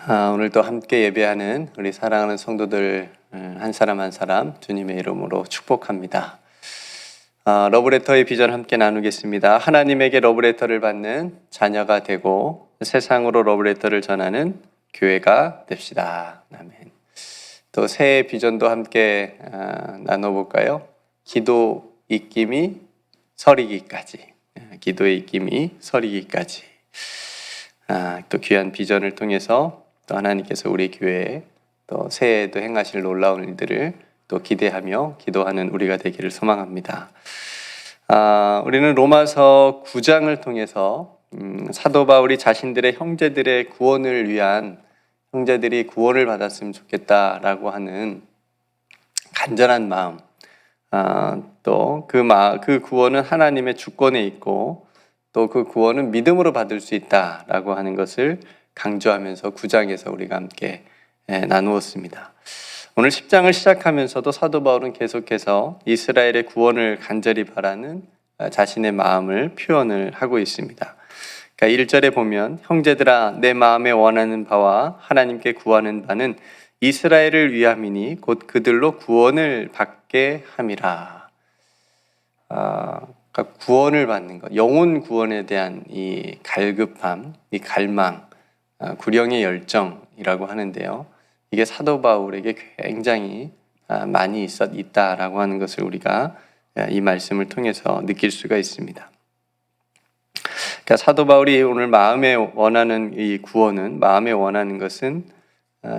오늘도 함께 예배하는 우리 사랑하는 성도들 한 사람 한 사람 주님의 이름으로 축복합니다. 러브레터의 비전 함께 나누겠습니다. 하나님에게 러브레터를 받는 자녀가 되고 세상으로 러브레터를 전하는 교회가 됩시다. 아멘. 또 새해 비전도 함께 나눠볼까요? 기도 입김이 서리기까지. 기도의 입김이 서리기까지. 또 귀한 비전을 통해서 또 하나님께서 우리 교회에 또 새해에도 행하실 놀라운 일들을 또 기대하며 기도하는 우리가 되기를 소망합니다. 우리는 로마서 9장을 통해서 사도 바울이 자신들의 형제들의 구원을 위한 형제들이 구원을 받았으면 좋겠다라고 하는 간절한 마음, 또 그 구원은 하나님의 주권에 있고 또 그 구원은 믿음으로 받을 수 있다라고 하는 것을 강조하면서 9장에서 우리가 함께 나누었습니다. 오늘 10장을 시작하면서도 사도 바울은 계속해서 이스라엘의 구원을 간절히 바라는 자신의 마음을 표현을 하고 있습니다. 그러니까 1절에 보면 형제들아 내 마음에 원하는 바와 하나님께 구하는 바는 이스라엘을 위함이니 곧 그들로 구원을 받게 함이라. 그러니까 구원을 받는 것, 영혼 구원에 대한 이 갈급함, 이 갈망, 구령의 열정이라고 하는데요. 이게 사도 바울에게 굉장히 많이 있다라고 하는 것을 우리가 이 말씀을 통해서 느낄 수가 있습니다. 그러니까 사도 바울이 오늘 마음에 원하는 이 구원은, 마음에 원하는 것은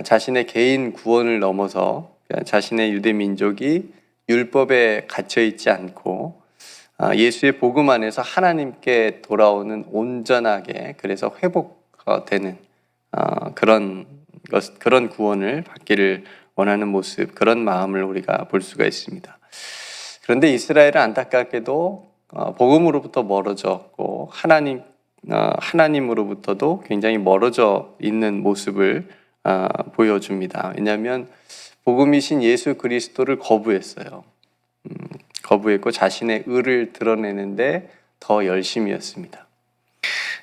자신의 개인 구원을 넘어서 자신의 유대 민족이 율법에 갇혀 있지 않고 예수의 복음 안에서 하나님께 돌아오는 온전하게 그래서 회복되는 그런 구원을 받기를 원하는 모습, 그런 마음을 우리가 볼 수가 있습니다. 그런데 이스라엘은 안타깝게도 복음으로부터 멀어졌고 하나님으로부터도 굉장히 멀어져 있는 모습을 보여줍니다. 왜냐하면 복음이신 예수 그리스도를 거부했어요. 거부했고 자신의 의를 드러내는데 더 열심이었습니다.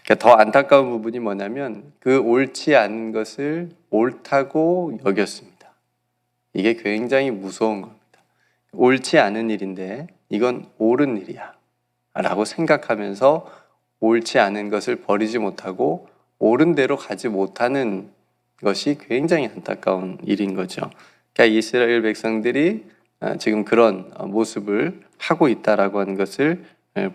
그러니까 더 안타까운 부분이 뭐냐면 그 옳지 않은 것을 옳다고 여겼습니다. 이게 굉장히 무서운 겁니다. 옳지 않은 일인데 이건 옳은 일이야 라고 생각하면서 옳지 않은 것을 버리지 못하고 옳은 대로 가지 못하는 것이 굉장히 안타까운 일인 거죠. 그러니까 이스라엘 백성들이 지금 그런 모습을 하고 있다라고 하는 것을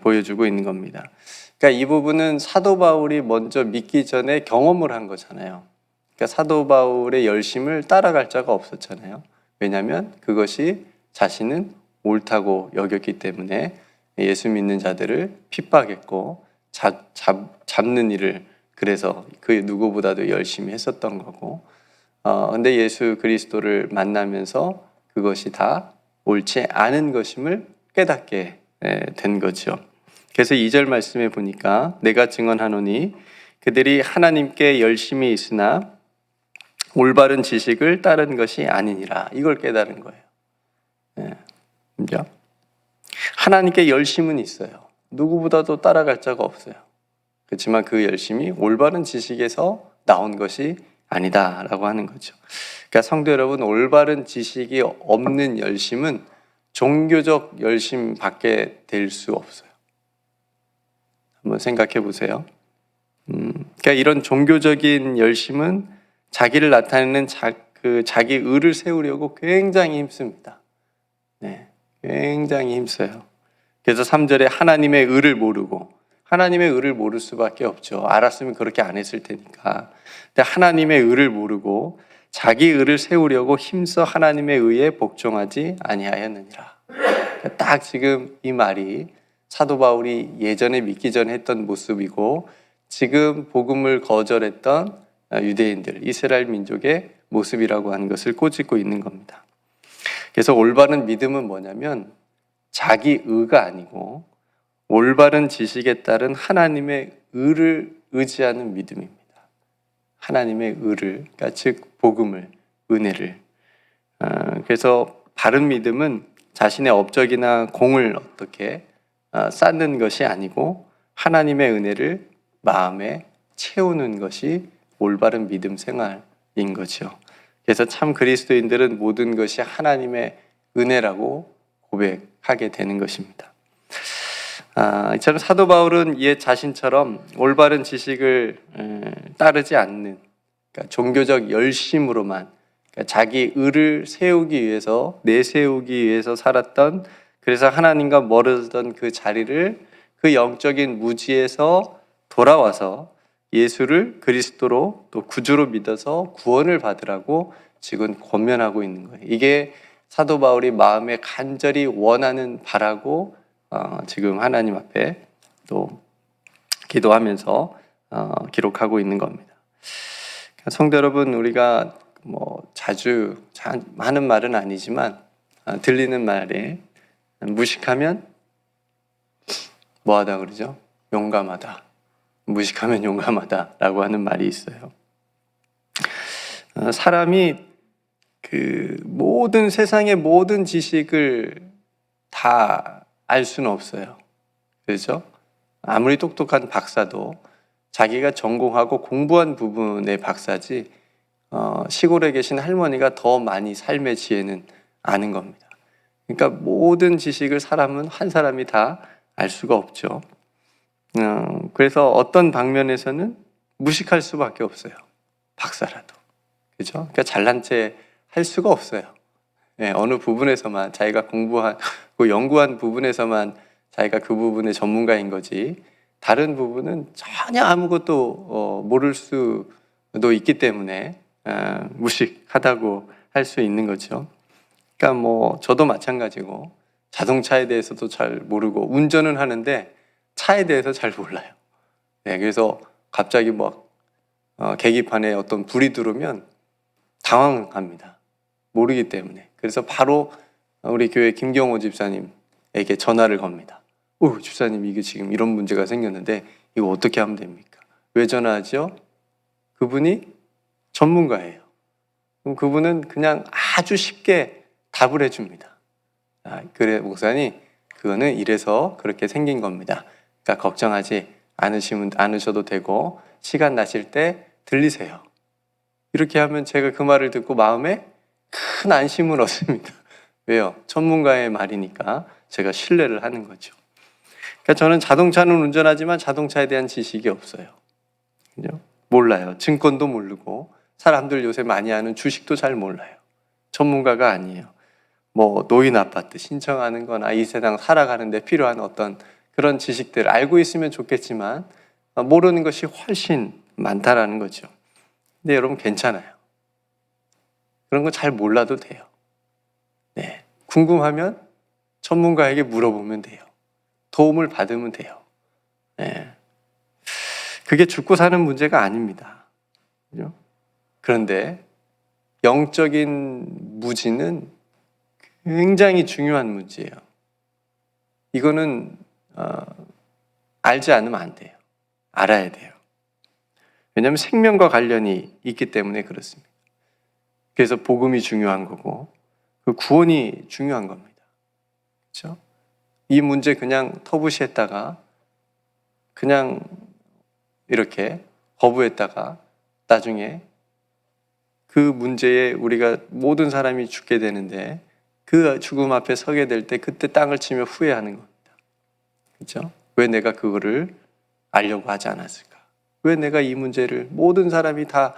보여주고 있는 겁니다. 그러니까 이 부분은 사도 바울이 먼저 믿기 전에 경험을 한 거잖아요. 그러니까 사도 바울의 열심을 따라갈 자가 없었잖아요. 왜냐하면 그것이 자신은 옳다고 여겼기 때문에 예수 믿는 자들을 핍박했고 잡는 일을 그래서 그 누구보다도 열심히 했었던 거고, 근데 예수 그리스도를 만나면서 그것이 다 옳지 않은 것임을 깨닫게 된 거죠. 그래서 2절 말씀에 보니까 내가 증언하노니 그들이 하나님께 열심히 있으나 올바른 지식을 따른 것이 아니니라. 이걸 깨달은 거예요. 그죠? 하나님께 열심은 있어요. 누구보다도 따라갈 자가 없어요. 그렇지만 그 열심이 올바른 지식에서 나온 것이 아니다라고 하는 거죠. 그러니까 성도 여러분, 올바른 지식이 없는 열심은 종교적 열심밖에 될 수 없어요. 한번 생각해 보세요. 그러니까 이런 종교적인 열심은 자기를 나타내는 자기 의를 세우려고 굉장히 힘씁니다. 굉장히 힘써요. 그래서 3절에 하나님의 의를 모르고, 하나님의 의를 모를 수밖에 없죠. 알았으면 그렇게 안 했을 테니까. 근데 하나님의 의를 모르고 자기 의를 세우려고 힘써 하나님의 의에 복종하지 아니하였느니라. 딱 지금 이 말이 사도 바울이 예전에 믿기 전에 했던 모습이고 지금 복음을 거절했던 유대인들, 이스라엘 민족의 모습이라고 하는 것을 꼬집고 있는 겁니다. 그래서 올바른 믿음은 뭐냐면 자기 의가 아니고 올바른 지식에 따른 하나님의 의를 의지하는 믿음입니다. 하나님의 의를, 그러니까 즉 복음을, 은혜를. 그래서 바른 믿음은 자신의 업적이나 공을 어떻게 쌓는 것이 아니고 하나님의 은혜를 마음에 채우는 것이 올바른 믿음 생활, 거죠. 그래서 참 그리스도인들은 모든 것이 하나님의 은혜라고 고백하게 되는 것입니다. 이처럼 사도 바울은 옛 자신처럼 올바른 지식을 따르지 않는, 그러니까 종교적 열심으로만, 그러니까 자기 의를 세우기 위해서, 내세우기 위해서 살았던, 그래서 하나님과 멀어졌던 그 자리를 그 영적인 무지에서 돌아와서 예수를 그리스도로 또 구주로 믿어서 구원을 받으라고 지금 권면하고 있는 거예요. 이게 사도 바울이 마음에 간절히 원하는 바라고 지금 하나님 앞에 또 기도하면서 기록하고 있는 겁니다. 성도 여러분, 우리가 자주 하는 말은 아니지만 들리는 말에 무식하면 뭐하다 그러죠? 용감하다. 무식하면 용감하다라고 하는 말이 있어요. 사람이 그 모든 세상의 모든 지식을 다 알 수는 없어요. 그렇죠? 아무리 똑똑한 박사도 자기가 전공하고 공부한 부분의 박사지 시골에 계신 할머니가 더 많이 삶의 지혜는 아는 겁니다. 그러니까 모든 지식을 한 사람이 다 알 수가 없죠. 그래서 어떤 방면에서는 무식할 수밖에 없어요. 박사라도. 그죠? 그러니까 잘난 체 할 수가 없어요. 네, 어느 부분에서만 자기가 공부하고 연구한 부분에서만 자기가 그 부분의 전문가인 거지, 다른 부분은 전혀 아무것도 모를 수도 있기 때문에 무식하다고 할 수 있는 거죠. 그러니까 저도 마찬가지고 자동차에 대해서도 잘 모르고 운전은 하는데 차에 대해서 잘 몰라요. 네, 그래서 갑자기 계기판에 어떤 불이 들어오면 당황합니다. 모르기 때문에. 그래서 바로 우리 교회 김경호 집사님에게 전화를 겁니다. 집사님, 이게 지금 이런 문제가 생겼는데 이거 어떻게 하면 됩니까? 왜 전화하죠? 그분이 전문가예요. 그럼 그분은 그냥 아주 쉽게 답을 해줍니다. 그래 목사님, 그거는 이래서 그렇게 생긴 겁니다. 그러니까 걱정하지 않으셔도 되고 시간 나실 때 들리세요. 이렇게 하면 제가 그 말을 듣고 마음에 큰 안심을 얻습니다. 왜요? 전문가의 말이니까 제가 신뢰를 하는 거죠. 그러니까 저는 자동차는 운전하지만 자동차에 대한 지식이 없어요. 그죠? 몰라요. 증권도 모르고 사람들 요새 많이 하는 주식도 잘 몰라요. 전문가가 아니에요. 노인 아파트 신청하는 거나 이 세상 살아가는 데 필요한 어떤 그런 지식들 알고 있으면 좋겠지만 모르는 것이 훨씬 많다라는 거죠. 근데 여러분, 괜찮아요. 그런 거 잘 몰라도 돼요. 네. 궁금하면 전문가에게 물어보면 돼요. 도움을 받으면 돼요. 네. 그게 죽고 사는 문제가 아닙니다. 그죠? 그런데 영적인 무지는 굉장히 중요한 문제예요. 이거는 알지 않으면 안 돼요. 알아야 돼요. 왜냐하면 생명과 관련이 있기 때문에 그렇습니다. 그래서 복음이 중요한 거고 그 구원이 중요한 겁니다. 그렇죠? 이 문제 그냥 터부시했다가 그냥 이렇게 거부했다가 나중에 그 문제에 우리가 모든 사람이 죽게 되는데 그 죽음 앞에 서게 될 때 그때 땅을 치며 후회하는 겁니다. 그렇죠? 왜 내가 그거를 알려고 하지 않았을까? 왜 내가 이 문제를 모든 사람이 다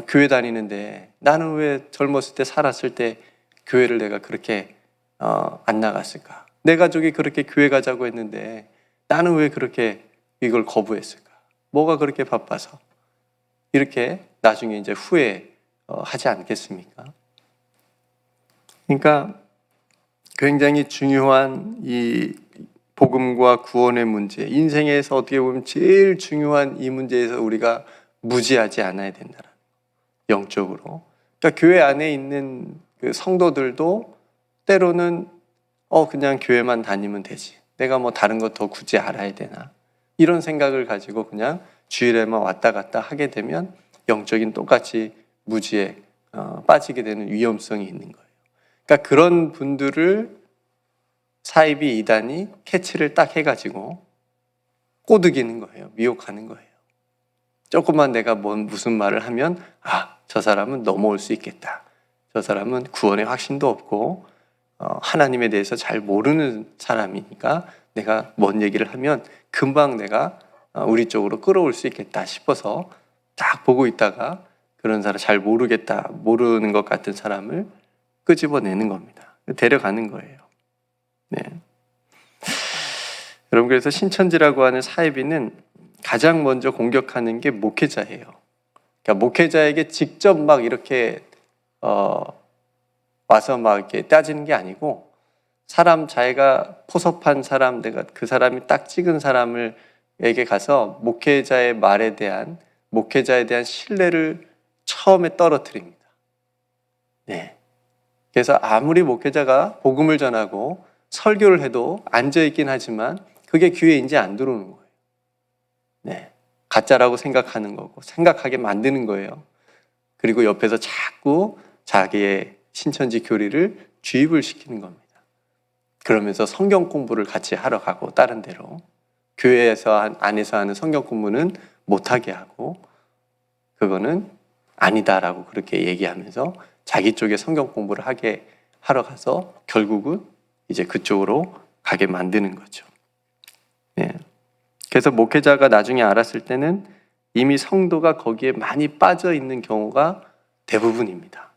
교회 다니는데 나는 왜 젊었을 때 살았을 때 교회를 내가 그렇게 안 나갔을까? 내 가족이 그렇게 교회 가자고 했는데 나는 왜 그렇게 이걸 거부했을까? 뭐가 그렇게 바빠서? 이렇게 나중에 이제 후회하지 않겠습니까? 그러니까 굉장히 중요한 이 복음과 구원의 문제, 인생에서 어떻게 보면 제일 중요한 이 문제에서 우리가 무지하지 않아야 된다는 영적으로. 그러니까 교회 안에 있는 그 성도들도 때로는 그냥 교회만 다니면 되지. 내가 다른 거 더 굳이 알아야 되나? 이런 생각을 가지고 그냥 주일에만 왔다 갔다 하게 되면 영적인 똑같이 무지에 빠지게 되는 위험성이 있는 거예요. 그러니까 그런 분들을 사이비 이단이 캐치를 딱 해가지고 꼬드기는 거예요. 미혹하는 거예요. 조금만 내가 무슨 말을 하면 저 사람은 넘어올 수 있겠다. 저 사람은 구원의 확신도 없고 하나님에 대해서 잘 모르는 사람이니까 내가 뭔 얘기를 하면 금방 내가 우리 쪽으로 끌어올 수 있겠다 싶어서 딱 보고 있다가 그런 사람 잘 모르겠다, 모르는 것 같은 사람을 끄집어내는 겁니다. 데려가는 거예요. 네. 여러분, 그래서 신천지라고 하는 사이비는 가장 먼저 공격하는 게 목회자예요. 그러니까 목회자에게 직접 막 이렇게 와서 막 이렇게 따지는 게 아니고 사람 자기가 포섭한 사람, 내가 그 사람이 딱 찍은 사람에게 가서 목회자의 말에 대한 목회자에 대한 신뢰를 처음에 떨어뜨립니다. 네. 그래서 아무리 목회자가 복음을 전하고 설교를 해도 앉아 있긴 하지만 그게 귀에 이제 안 들어오는 거예요. 네. 가짜라고 생각하는 거고 생각하게 만드는 거예요. 그리고 옆에서 자꾸 자기의 신천지 교리를 주입을 시키는 겁니다. 그러면서 성경 공부를 같이 하러 가고 다른 데로 교회에서 안에서 하는 성경 공부는 못하게 하고 그거는 아니다라고 그렇게 얘기하면서 자기 쪽에 성경 공부를 하러 가서 결국은 이제 그쪽으로 가게 만드는 거죠. 네. 그래서 목회자가 나중에 알았을 때는 이미 성도가 거기에 많이 빠져 있는 경우가 대부분입니다.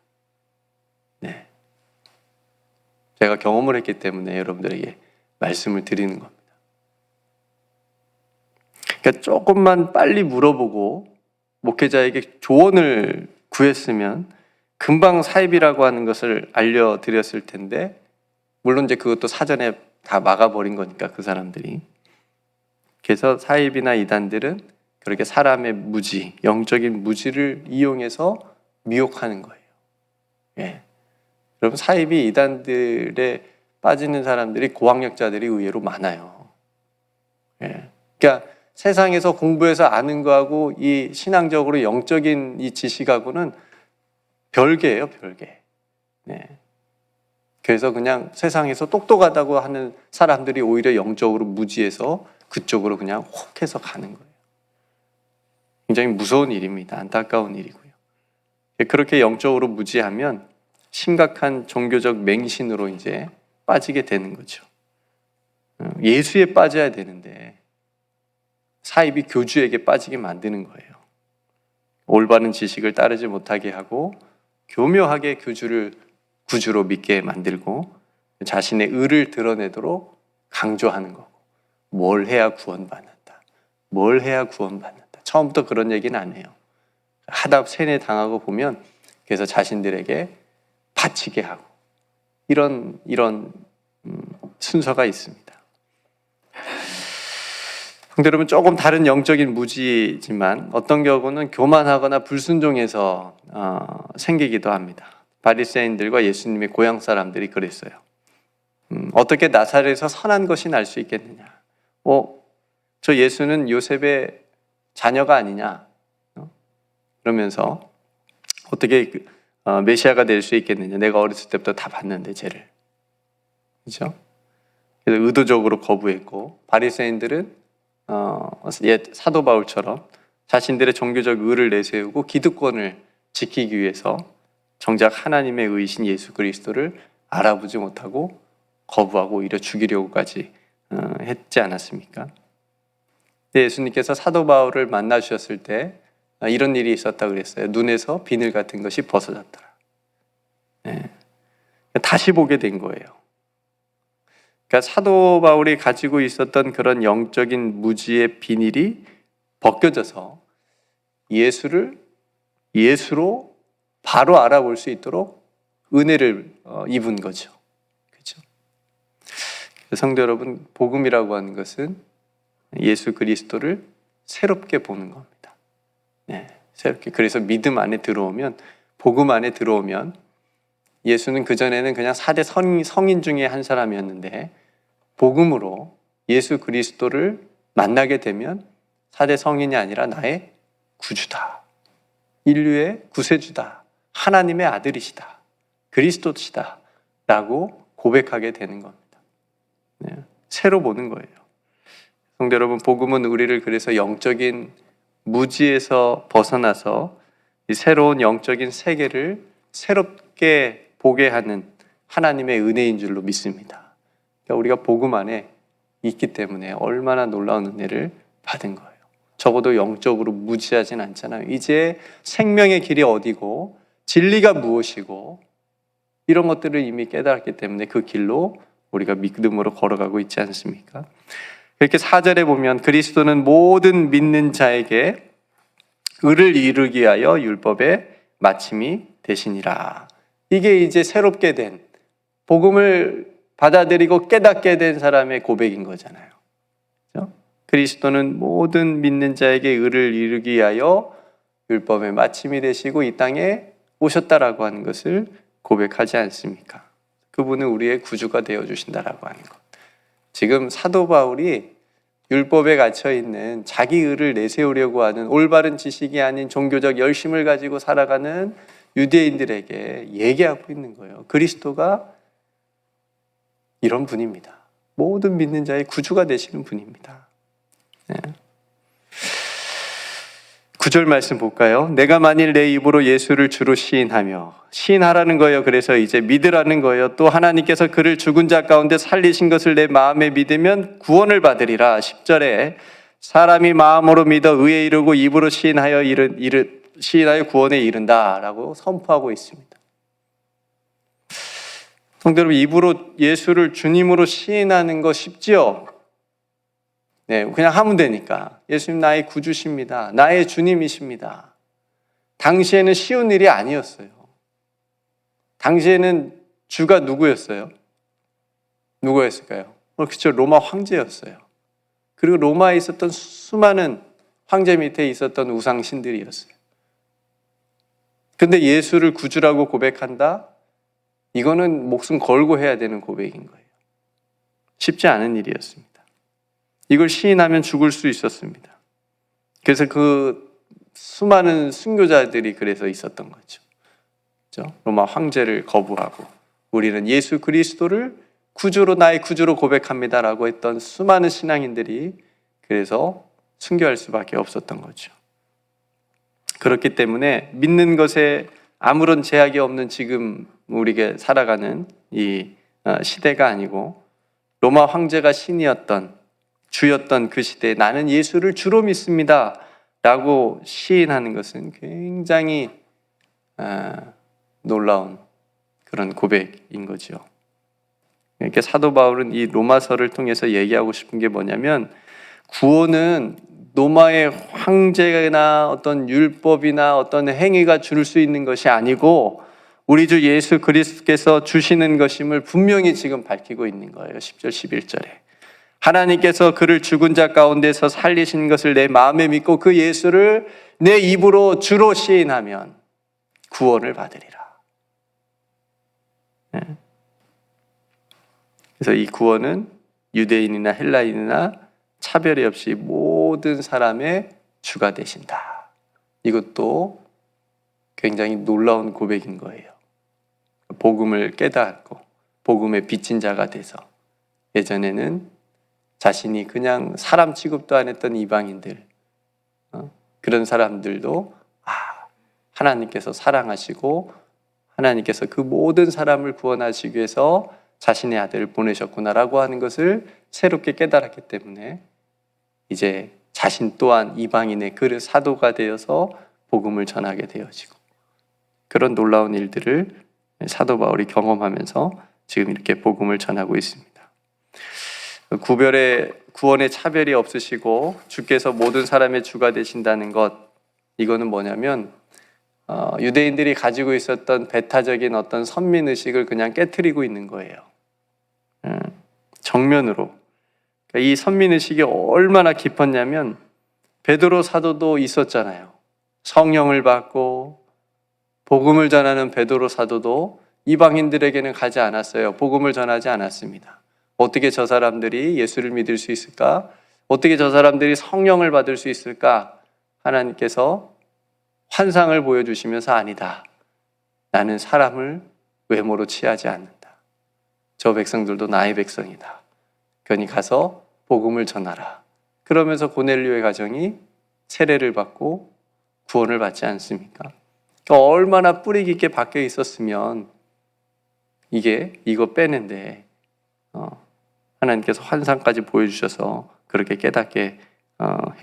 네. 제가 경험을 했기 때문에 여러분들에게 말씀을 드리는 겁니다. 그러니까 조금만 빨리 물어보고 목회자에게 조언을 구했으면 금방 사입이라고 하는 것을 알려드렸을 텐데, 물론 이제 그것도 사전에 다 막아버린 거니까 그 사람들이. 그래서 사입이나 이단들은 그렇게 사람의 무지, 영적인 무지를 이용해서 미혹하는 거예요. 예. 여러분, 사입이 이단들에 빠지는 사람들이 고학력자들이 의외로 많아요. 예. 그러니까 세상에서 공부해서 아는 거하고 이 신앙적으로 영적인 이 지식하고는 별개예요, 별개. 네. 그래서 그냥 세상에서 똑똑하다고 하는 사람들이 오히려 영적으로 무지해서 그쪽으로 그냥 혹해서 가는 거예요. 굉장히 무서운 일입니다. 안타까운 일이고요. 그렇게 영적으로 무지하면 심각한 종교적 맹신으로 이제 빠지게 되는 거죠. 예수에 빠져야 되는데 사입이 교주에게 빠지게 만드는 거예요. 올바른 지식을 따르지 못하게 하고 교묘하게 구주로 믿게 만들고 자신의 의를 드러내도록 강조하는 거고, 뭘 해야 구원받는다, 뭘 해야 구원받는다. 처음부터 그런 얘기는 안 해요. 하다 세뇌 당하고 보면 그래서 자신들에게 바치게 하고 이런 순서가 있습니다. 성도 여러분, 조금 다른 영적인 무지지만 어떤 경우는 교만하거나 불순종해서 생기기도 합니다. 바리새인들과 예수님의 고향 사람들이 그랬어요. 어떻게 나사렛에서 선한 것이 날 수 있겠느냐? 저 예수는 요셉의 자녀가 아니냐? 그러면서 어떻게 메시아가 될 수 있겠느냐? 내가 어렸을 때부터 다 봤는데 쟤를. 그렇죠? 그래서 의도적으로 거부했고, 바리새인들은 옛 사도 바울처럼 자신들의 종교적 의를 내세우고 기득권을 지키기 위해서 정작 하나님의 의이신 예수 그리스도를 알아보지 못하고 거부하고 오히려 죽이려고까지 했지 않았습니까? 예수님께서 사도 바울을 만나 주셨을 때 이런 일이 있었다고 그랬어요. 눈에서 비늘 같은 것이 벗어졌더라. 네. 다시 보게 된 거예요. 그러니까 사도 바울이 가지고 있었던 그런 영적인 무지의 비닐이 벗겨져서 예수로 바로 알아볼 수 있도록 은혜를 입은 거죠. 그렇죠? 성도 여러분, 복음이라고 하는 것은 예수 그리스도를 새롭게 보는 겁니다. 네, 새롭게. 그래서 믿음 안에 들어오면, 복음 안에 들어오면, 예수는 그전에는 그냥 4대 성인 중에 한 사람이었는데 복음으로 예수 그리스도를 만나게 되면 4대 성인이 아니라 나의 구주다, 인류의 구세주다, 하나님의 아들이시다, 그리스도시다 라고 고백하게 되는 겁니다. 네, 새로 보는 거예요. 성도 여러분, 복음은 우리를 그래서 영적인 무지에서 벗어나서 이 새로운 영적인 세계를 새롭게 보게 하는 하나님의 은혜인 줄로 믿습니다. 그러니까 우리가 복음 안에 있기 때문에 얼마나 놀라운 은혜를 받은 거예요. 적어도 영적으로 무지하진 않잖아요. 이제 생명의 길이 어디고 진리가 무엇이고 이런 것들을 이미 깨달았기 때문에 그 길로 우리가 믿음으로 걸어가고 있지 않습니까? 이렇게 4절에 보면 그리스도는 모든 믿는 자에게 의를 이루기 위하여 율법의 마침이 되시니라. 이게 이제 새롭게 된 복음을 받아들이고 깨닫게 된 사람의 고백인 거잖아요. 그렇죠? 그리스도는 모든 믿는 자에게 의를 이루기 위하여 율법의 마침이 되시고 이 땅에 오셨다라고 하는 것을 고백하지 않습니까? 그분은 우리의 구주가 되어주신다라고 하는 것. 지금 사도 바울이 율법에 갇혀있는 자기 의를 내세우려고 하는 올바른 지식이 아닌 종교적 열심을 가지고 살아가는 유대인들에게 얘기하고 있는 거예요. 그리스도가 이런 분입니다. 모든 믿는 자의 구주가 되시는 분입니다. 네. 9절 말씀 볼까요? 내가 만일 내 입으로 예수를 주로 시인하며, 시인하라는 거예요. 그래서 이제 믿으라는 거예요. 또 하나님께서 그를 죽은 자 가운데 살리신 것을 내 마음에 믿으면 구원을 받으리라. 10절에 사람이 마음으로 믿어 의에 이르고 입으로 시인하여 구원에 이른다라고 선포하고 있습니다. 성도 여러분, 입으로 예수를 주님으로 시인하는 거 쉽지요? 네, 그냥 하면 되니까. 예수님 나의 구주십니다. 나의 주님이십니다. 당시에는 쉬운 일이 아니었어요. 당시에는 주가 누구였어요? 누구였을까요? 그렇죠. 로마 황제였어요. 그리고 로마에 있었던 수많은 황제 밑에 있었던 우상신들이었어요. 근데 예수를 구주라고 고백한다? 이거는 목숨 걸고 해야 되는 고백인 거예요. 쉽지 않은 일이었습니다. 이걸 시인하면 죽을 수 있었습니다. 그래서 그 수많은 순교자들이 그래서 있었던 거죠. 그렇죠? 로마 황제를 거부하고 우리는 예수 그리스도를 구주로 나의 구주로 고백합니다라고 했던 수많은 신앙인들이 그래서 순교할 수밖에 없었던 거죠. 그렇기 때문에 믿는 것에 아무런 제약이 없는 지금 우리가 살아가는 이 시대가 아니고 로마 황제가 신이었던 주였던 그 시대에 나는 예수를 주로 믿습니다 라고 시인하는 것은 굉장히 놀라운 그런 고백인 거죠. 이렇게 사도 바울은 이 로마서를 통해서 얘기하고 싶은 게 뭐냐면 구원은 로마의 황제나 어떤 율법이나 어떤 행위가 줄 수 있는 것이 아니고 우리 주 예수 그리스도께서 주시는 것임을 분명히 지금 밝히고 있는 거예요. 10절 11절에 하나님께서 그를 죽은 자 가운데서 살리신 것을 내 마음에 믿고 그 예수를 내 입으로 주로 시인하면 구원을 받으리라. 네. 그래서 이 구원은 유대인이나 헬라인이나 차별이 없이 모든 사람의 주가 되신다. 이것도 굉장히 놀라운 고백인 거예요. 복음을 깨닫고 복음의 빚진 자가 돼서 예전에는 자신이 그냥 사람 취급도 안 했던 이방인들 그런 사람들도 하나님께서 사랑하시고 하나님께서 그 모든 사람을 구원하시기 위해서 자신의 아들을 보내셨구나라고 하는 것을 새롭게 깨달았기 때문에 이제 자신 또한 이방인의 그 사도가 되어서 복음을 전하게 되어지고 그런 놀라운 일들을 사도 바울이 경험하면서 지금 이렇게 복음을 전하고 있습니다. 구원의 차별이 없으시고 주께서 모든 사람의 주가 되신다는 것, 이거는 뭐냐면 유대인들이 가지고 있었던 배타적인 어떤 선민의식을 그냥 깨트리고 있는 거예요. 정면으로. 이 선민의식이 얼마나 깊었냐면 베드로 사도도 있었잖아요. 성령을 받고 복음을 전하는 베드로 사도도 이방인들에게는 가지 않았어요. 복음을 전하지 않았습니다. 어떻게 저 사람들이 예수를 믿을 수 있을까? 어떻게 저 사람들이 성령을 받을 수 있을까? 하나님께서 환상을 보여주시면서 아니다. 나는 사람을 외모로 취하지 않는다. 저 백성들도 나의 백성이다. 그러니 가서 복음을 전하라. 그러면서 고넬료의 가정이 세례를 받고 구원을 받지 않습니까? 얼마나 뿌리 깊게 박혀 있었으면 이거 빼는데 하나님께서 환상까지 보여주셔서 그렇게 깨닫게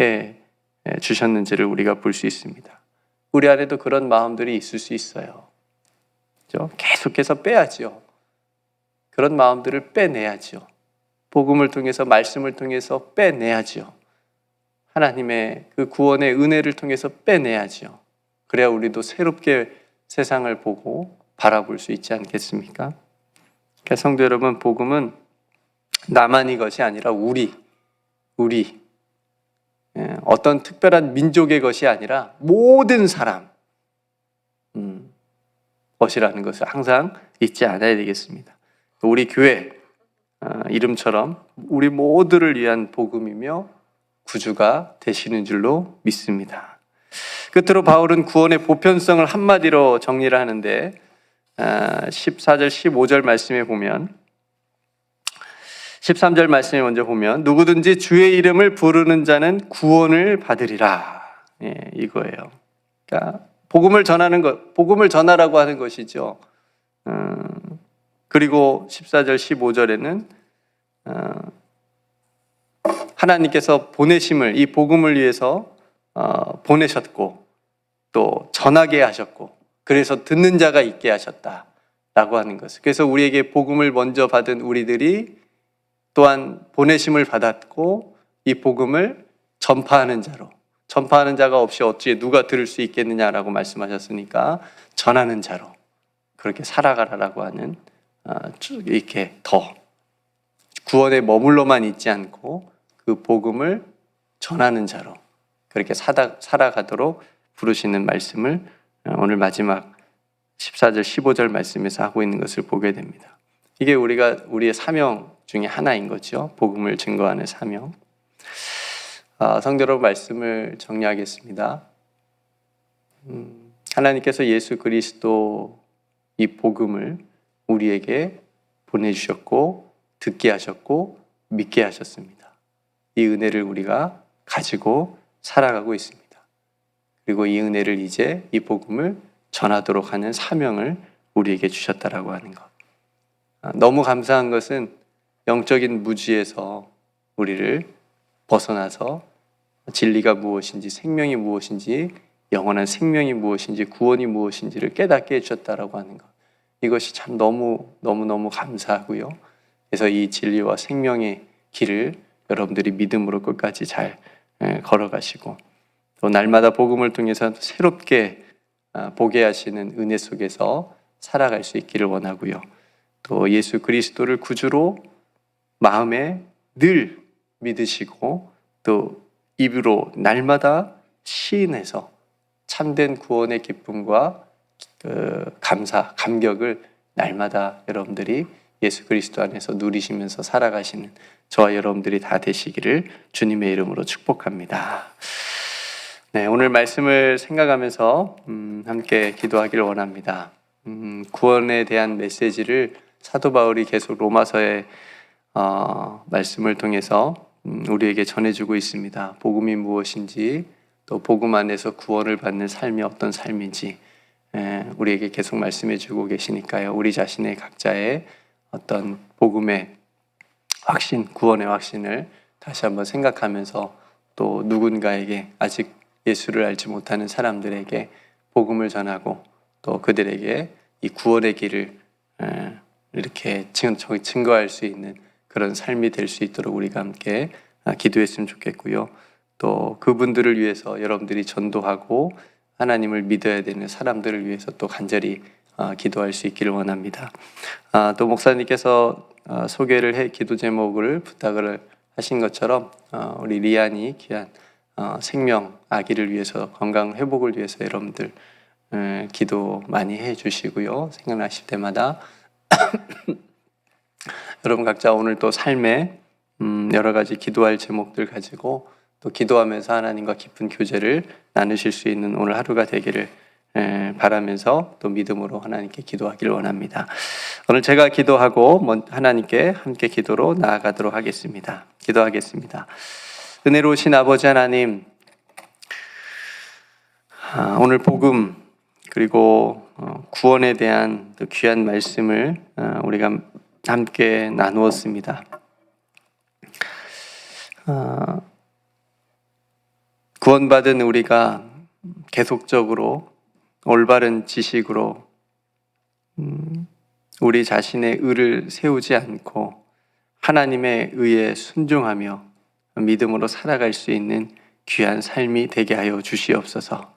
해 주셨는지를 우리가 볼 수 있습니다. 우리 안에도 그런 마음들이 있을 수 있어요. 그렇죠? 계속해서 빼야죠. 그런 마음들을 빼내야죠. 복음을 통해서, 말씀을 통해서 빼내야죠. 하나님의 그 구원의 은혜를 통해서 빼내야죠. 그래야 우리도 새롭게 세상을 보고 바라볼 수 있지 않겠습니까? 그러니까 성도 여러분, 복음은 나만이 것이 아니라 우리 어떤 특별한 민족의 것이 아니라 모든 사람 것이라는 것을 항상 잊지 않아야 되겠습니다. 우리 교회 이름처럼 우리 모두를 위한 복음이며 구주가 되시는 줄로 믿습니다. 끝으로 바울은 구원의 보편성을 한마디로 정리를 하는데 14절 15절 말씀에 보면 13절 말씀에 먼저 보면 누구든지 주의 이름을 부르는 자는 구원을 받으리라. 이거예요. 그러니까 복음을 전하는 것, 복음을 전하라고 하는 것이죠. 그리고 14절 15절에는 하나님께서 보내심을, 이 복음을 위해서 보내셨고 또 전하게 하셨고 그래서 듣는 자가 있게 하셨다라고 하는 것을. 그래서 우리에게 복음을 먼저 받은 우리들이 또한 보내심을 받았고 이 복음을 전파하는 자가 없이 어찌 누가 들을 수 있겠느냐라고 말씀하셨으니까 전하는 자로 그렇게 살아가라라고 하는 이렇게 더 구원에 머물러만 있지 않고 그 복음을 전하는 자로 그렇게 살아가도록 부르시는 말씀을 오늘 마지막 14절 15절 말씀에서 하고 있는 것을 보게 됩니다. 이게 우리의 사명 중에 하나인 거죠. 복음을 증거하는 사명. 성도 여러분, 말씀을 정리하겠습니다. 하나님께서 예수 그리스도 이 복음을 우리에게 보내주셨고 듣게 하셨고 믿게 하셨습니다. 이 은혜를 우리가 가지고 살아가고 있습니다. 그리고 이 은혜를 이제 이 복음을 전하도록 하는 사명을 우리에게 주셨다라고 하는 것. 너무 감사한 것은 영적인 무지에서 우리를 벗어나서 진리가 무엇인지, 생명이 무엇인지, 영원한 생명이 무엇인지, 구원이 무엇인지를 깨닫게 해주셨다라고 하는 것. 이것이 참 너무 감사하고요. 그래서 이 진리와 생명의 길을 여러분들이 믿음으로 끝까지 잘 걸어가시고 또 날마다 복음을 통해서 새롭게 보게 하시는 은혜 속에서 살아갈 수 있기를 원하고요. 또 예수 그리스도를 구주로 마음에 늘 믿으시고 또 입으로 날마다 시인해서 참된 구원의 기쁨과 감사, 감격을 날마다 여러분들이 예수 그리스도 안에서 누리시면서 살아가시는 저와 여러분들이 다 되시기를 주님의 이름으로 축복합니다. 네, 오늘 말씀을 생각하면서 함께 기도하기를 원합니다. 구원에 대한 메시지를 사도 바울이 계속 로마서의 말씀을 통해서 우리에게 전해주고 있습니다. 복음이 무엇인지 또 복음 안에서 구원을 받는 삶이 어떤 삶인지 우리에게 계속 말씀해주고 계시니까요. 우리 자신의 각자의 어떤 복음의 확신, 구원의 확신을 다시 한번 생각하면서 또 누군가에게 아직 예수를 알지 못하는 사람들에게 복음을 전하고 또 그들에게 이 구원의 길을 이렇게 증거할 수 있는 그런 삶이 될 수 있도록 우리가 함께 기도했으면 좋겠고요. 또 그분들을 위해서 여러분들이 전도하고 하나님을 믿어야 되는 사람들을 위해서 또 간절히 기도할 수 있기를 원합니다. 또 목사님께서 소개를 해 기도 제목을 부탁을 하신 것처럼 우리 리안이 귀한 생명 아기를 위해서 건강 회복을 위해서 여러분들 기도 많이 해주시고요. 생각나실 때마다 여러분 각자 오늘 또 삶에 여러 가지 기도할 제목들 가지고 또 기도하면서 하나님과 깊은 교제를 나누실 수 있는 오늘 하루가 되기를 바라면서 또 믿음으로 하나님께 기도하기를 원합니다. 오늘 제가 기도하고 하나님께 함께 기도로 나아가도록 하겠습니다. 기도하겠습니다. 은혜로우신 아버지 하나님, 오늘 복음 그리고 구원에 대한 또 귀한 말씀을 우리가 함께 나누었습니다. 구원받은 우리가 계속적으로 올바른 지식으로 우리 자신의 의를 세우지 않고 하나님의 의에 순종하며 믿음으로 살아갈 수 있는 귀한 삶이 되게 하여 주시옵소서.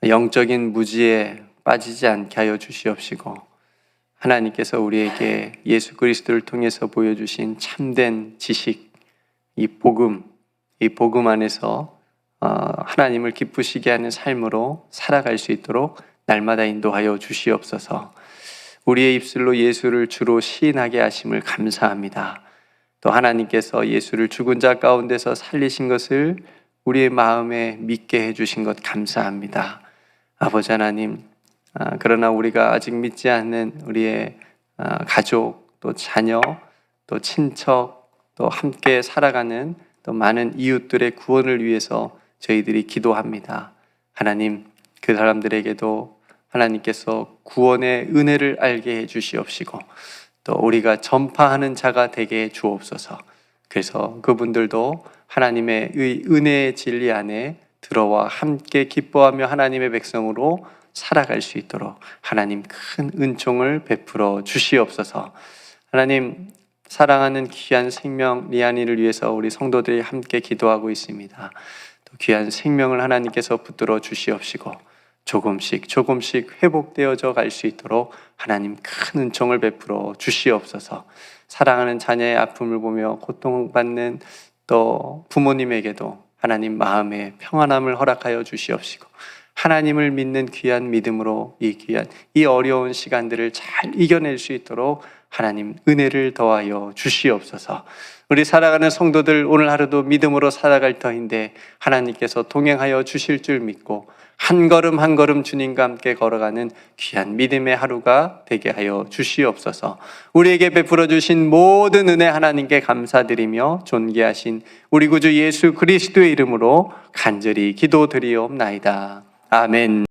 영적인 무지에 빠지지 않게 하여 주시옵시고, 하나님께서 우리에게 예수 그리스도를 통해서 보여주신 참된 지식, 이 복음 안에서 하나님을 기쁘시게 하는 삶으로 살아갈 수 있도록 날마다 인도하여 주시옵소서. 우리의 입술로 예수를 주로 시인하게 하심을 감사합니다. 또 하나님께서 예수를 죽은 자 가운데서 살리신 것을 우리의 마음에 믿게 해주신 것 감사합니다. 아버지 하나님, 그러나 우리가 아직 믿지 않는 우리의 가족, 또 자녀, 또 친척, 또 함께 살아가는 또 많은 이웃들의 구원을 위해서 저희들이 기도합니다. 하나님, 그 사람들에게도 하나님께서 구원의 은혜를 알게 해 주시옵시고, 또 우리가 전파하는 자가 되게 해 주옵소서. 그래서 그분들도 하나님의 은혜의 진리 안에 들어와 함께 기뻐하며 하나님의 백성으로 살아갈 수 있도록 하나님 큰 은총을 베풀어 주시옵소서. 하나님, 사랑하는 귀한 생명 리안이를 위해서 우리 성도들이 함께 기도하고 있습니다. 또 귀한 생명을 하나님께서 붙들어 주시옵시고 조금씩 회복되어져 갈 수 있도록 하나님 큰 은총을 베풀어 주시옵소서. 사랑하는 자녀의 아픔을 보며 고통받는 또 부모님에게도 하나님 마음의 평안함을 허락하여 주시옵시고, 하나님을 믿는 귀한 믿음으로 이 어려운 시간들을 잘 이겨낼 수 있도록 하나님 은혜를 더하여 주시옵소서. 우리 살아가는 성도들 오늘 하루도 믿음으로 살아갈 터인데 하나님께서 동행하여 주실 줄 믿고 한 걸음 한 걸음 주님과 함께 걸어가는 귀한 믿음의 하루가 되게 하여 주시옵소서. 우리에게 베풀어 주신 모든 은혜 하나님께 감사드리며 존귀하신 우리 구주 예수 그리스도의 이름으로 간절히 기도드리옵나이다. 아멘.